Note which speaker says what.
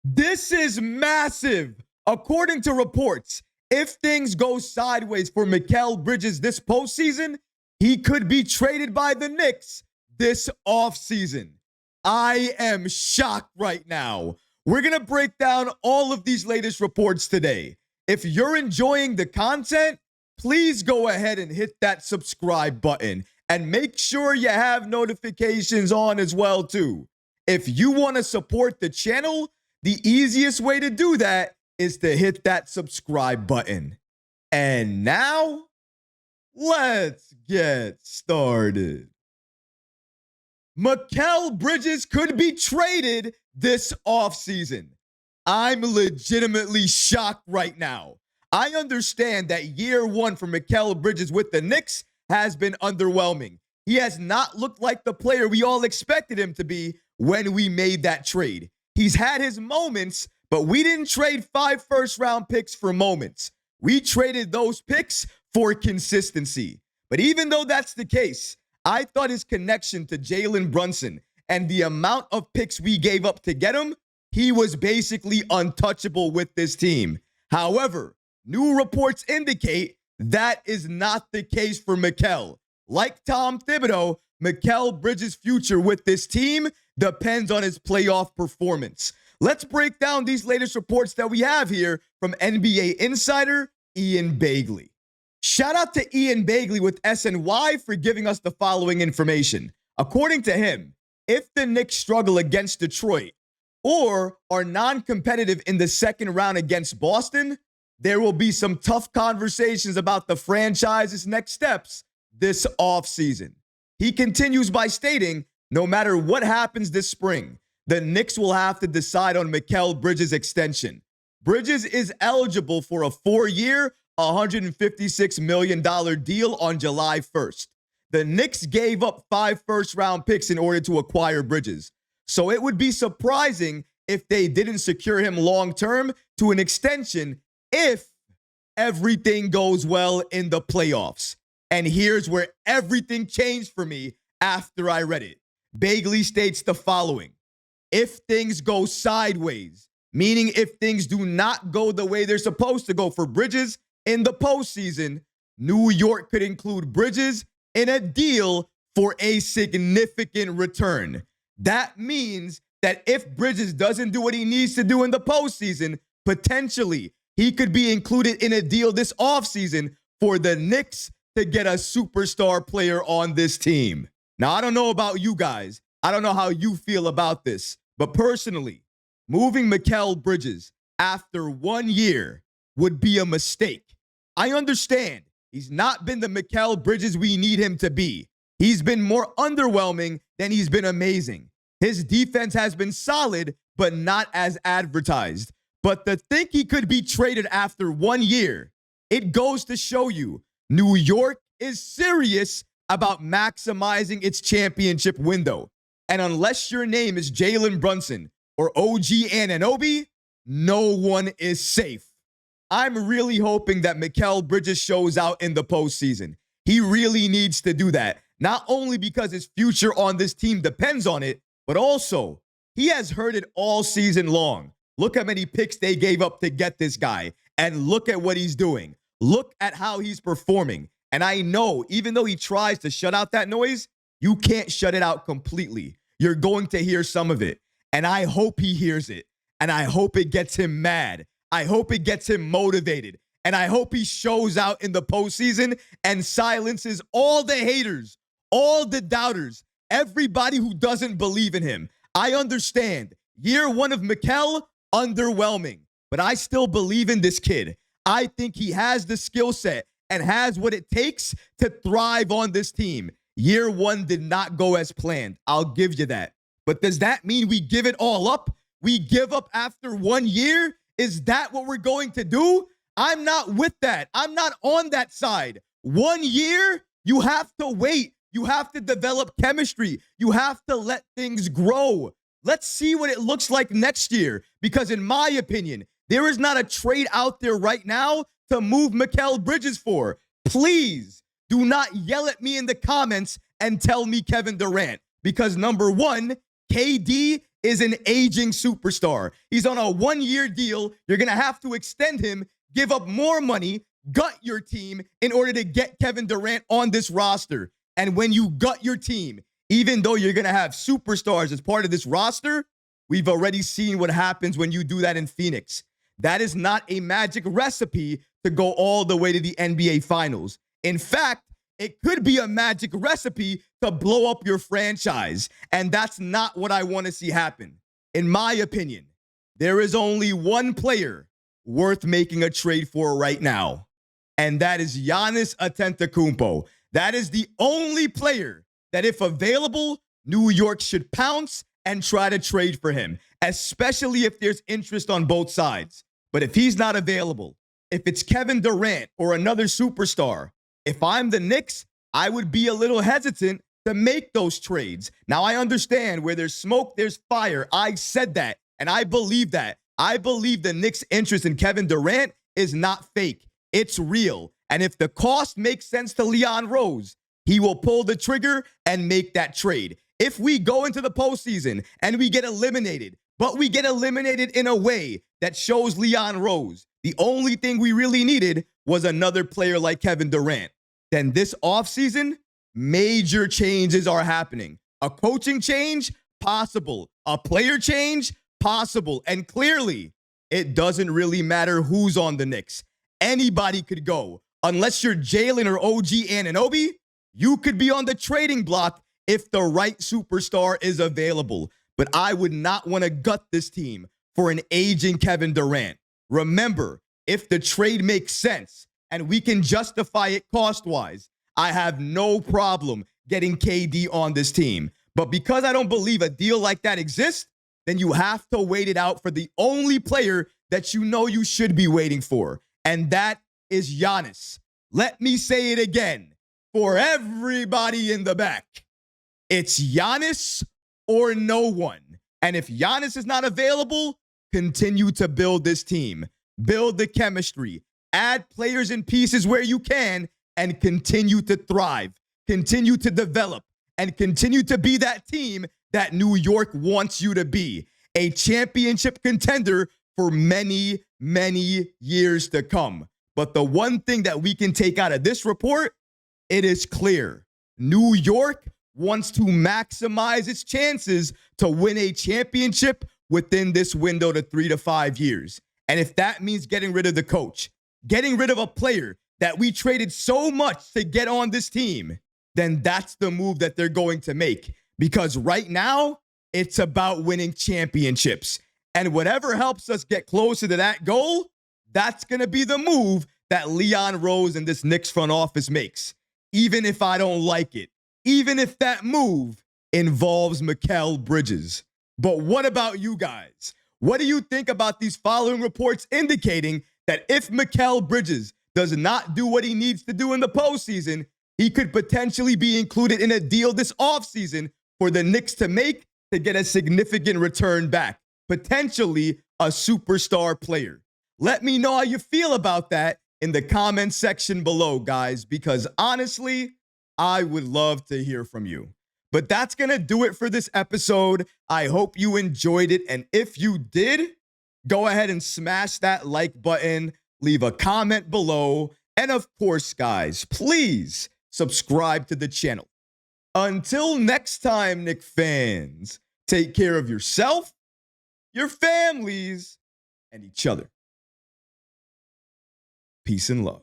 Speaker 1: This is massive. According to reports, if things go sideways for Mikal Bridges this postseason, he could be traded by the Knicks this offseason. I am shocked right now. We're going to break down all of these latest reports today. If you're enjoying the content, please go ahead and hit that subscribe button and make sure you have notifications on as well too. If you want to support the channel, the easiest way to do that is to hit that subscribe button. And now, let's get started. Mikal Bridges could be traded this offseason. I'm legitimately shocked right now. I understand that year one for Mikal Bridges with the Knicks has been underwhelming. He has not looked like the player we all expected him to be when we made that trade. He's had his moments, but we didn't trade 5 first-round picks for moments. We traded those picks for consistency. But even though that's the case, I thought his connection to Jalen Brunson and the amount of picks we gave up to get him, he was basically untouchable with this team. However, new reports indicate that is not the case for Mikal. Like Tom Thibodeau, Mikal Bridges' future with this team depends on his playoff performance. Let's break down these latest reports that we have here from NBA insider Ian Begley. Shout out to Ian Begley with SNY for giving us the following information. According to him, if the Knicks struggle against Detroit or are non-competitive in the second round against Boston, there will be some tough conversations about the franchise's next steps this offseason. He continues by stating, no matter what happens this spring, the Knicks will have to decide on Mikal Bridges' extension. Bridges is eligible for a 4-year, $156 million deal on July 1st. The Knicks gave up 5 first-round picks in order to acquire Bridges. So it would be surprising if they didn't secure him long-term to an extension if everything goes well in the playoffs. And here's where everything changed for me after I read it. Begley states the following. If things go sideways, meaning if things do not go the way they're supposed to go for Bridges in the postseason, New York could include Bridges in a deal for a significant return. That means that if Bridges doesn't do what he needs to do in the postseason, potentially he could be included in a deal this offseason for the Knicks to get a superstar player on this team. Now, I don't know about you guys. I don't know how you feel about this. But personally, moving Mikal Bridges after 1 year would be a mistake. I understand he's not been the Mikal Bridges we need him to be. He's been more underwhelming than he's been amazing. His defense has been solid, but not as advertised. But to think he could be traded after 1 year, it goes to show you New York is serious about maximizing its championship window. And unless your name is Jalen Brunson or OG Anunoby, no one is safe. I'm really hoping that Mikal Bridges shows out in the postseason. He really needs to do that, not only because his future on this team depends on it, but also he has heard it all season long. Look how many picks they gave up to get this guy, and look at what he's doing. Look at how he's performing. And I know, even though he tries to shut out that noise, you can't shut it out completely. You're going to hear some of it. And I hope he hears it. And I hope it gets him mad. I hope it gets him motivated. And I hope he shows out in the postseason and silences all the haters, all the doubters, everybody who doesn't believe in him. I understand. Year one of Mikal, underwhelming. But I still believe in this kid. I think he has the skill set and has what it takes to thrive on this team. Year one did not go as planned. I'll give you that. But does that mean we give it all up? We give up after 1 year? Is that what we're going to do? I'm not with that. I'm not on that side. 1 year, you have to wait. You have to develop chemistry. You have to let things grow. Let's see what it looks like next year. Because in my opinion, there is not a trade out there right now to move Mikal Bridges for. Please do not yell at me in the comments and tell me Kevin Durant. Because number one, KD is an aging superstar. He's on a one-year deal. You're going to have to extend him, give up more money, gut your team in order to get Kevin Durant on this roster. And when you gut your team, even though you're going to have superstars as part of this roster, we've already seen what happens when you do that in Phoenix. That is not a magic recipe to go all the way to the NBA Finals. In fact, it could be a magic recipe to blow up your franchise. And that's not what I want to see happen. In my opinion, there is only one player worth making a trade for right now. And that is Giannis Antetokounmpo. That is the only player that, if available, New York should pounce and try to trade for him, especially if there's interest on both sides. But if he's not available, if it's Kevin Durant or another superstar, if I'm the Knicks, I would be a little hesitant to make those trades. Now, I understand where there's smoke, there's fire. I said that, and I believe that. I believe the Knicks' interest in Kevin Durant is not fake. It's real. And if the cost makes sense to Leon Rose, he will pull the trigger and make that trade. If we go into the postseason and we get eliminated, but we get eliminated in a way that shows Leon Rose the only thing we really needed was another player like Kevin Durant, then this offseason, major changes are happening. A coaching change? Possible. A player change? Possible. And clearly, it doesn't really matter who's on the Knicks. Anybody could go. Unless you're Jalen or OG Anunoby, you could be on the trading block if the right superstar is available. But I would not want to gut this team for an aging Kevin Durant. Remember, if the trade makes sense and we can justify it cost-wise, I have no problem getting KD on this team. But because I don't believe a deal like that exists, then you have to wait it out for the only player that you know you should be waiting for. And that is Giannis. Let me say it again for everybody in the back. It's Giannis or no one. And if Giannis is not available, continue to build this team. Build the chemistry. Add players and pieces where you can and continue to thrive. Continue to develop and continue to be that team that New York wants you to be. A championship contender for many, many years to come. But the one thing that we can take out of this report, it is clear. New York wants to maximize its chances to win a championship within this window to 3 to 5 years. And if that means getting rid of the coach, getting rid of a player that we traded so much to get on this team, then that's the move that they're going to make. Because right now, it's about winning championships. And whatever helps us get closer to that goal, that's going to be the move that Leon Rose and this Knicks front office makes. Even if I don't like it. Even if that move involves Mikal Bridges. But what about you guys? What do you think about these following reports indicating that if Mikal Bridges does not do what he needs to do in the postseason, he could potentially be included in a deal this offseason for the Knicks to make to get a significant return back, potentially a superstar player? Let me know how you feel about that in the comment section below, guys, because honestly, I would love to hear from you. But that's going to do it for this episode. I hope you enjoyed it. And if you did, go ahead and smash that like button, leave a comment below. And of course, guys, please subscribe to the channel. Until next time, Knicks fans, take care of yourself, your families, and each other. Peace and love.